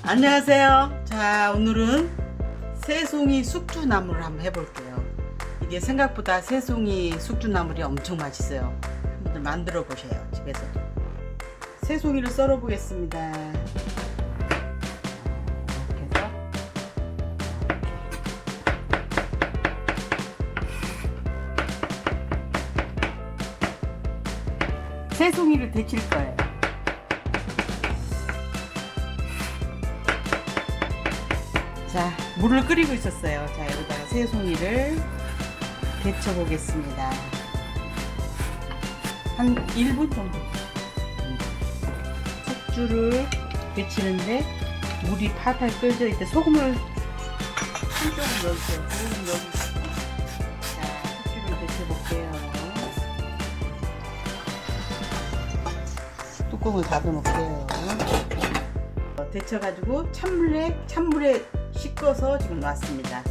안녕하세요. 자, 오늘은 새송이 숙주나물을 한번 해볼게요. 이게 생각보다 새송이 숙주나물이 엄청 맛있어요. 한번 만들어 보세요, 집에서도. 새송이를 썰어 보겠습니다. 이렇게 해서 새송이를 데칠 거예요. 자, 물을 끓이고 있었어요. 자, 여기다가 새송이를 데쳐 보겠습니다. 한 1분 정도. 숙주를 데치는데 물이 팔팔 끓죠. 이때 소금을 한 조금 넣어주세요. 소금 넣어주시고. 자, 숙주를 데쳐 볼게요. 뚜껑을 닫아 놓을게요. 데쳐가지고 찬물에 씻어서 지금 놨습니다.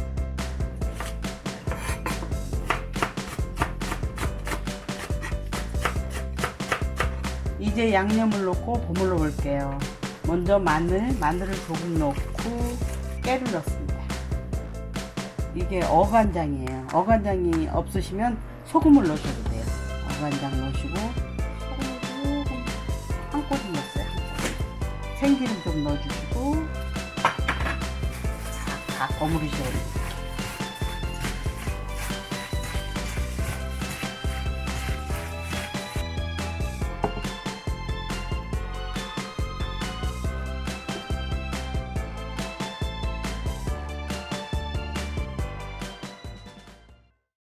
이제 양념을 넣고 버무려 볼게요. 먼저 마늘을 조금 넣고 깨를 넣습니다. 이게 어간장이에요. 어간장이 없으시면 소금을 넣으셔도 돼요. 어간장 넣으시고 소금을 조금 한 꼬집 넣었어요. 생기름 좀 넣어주시고 다 버무리셔야 돼요.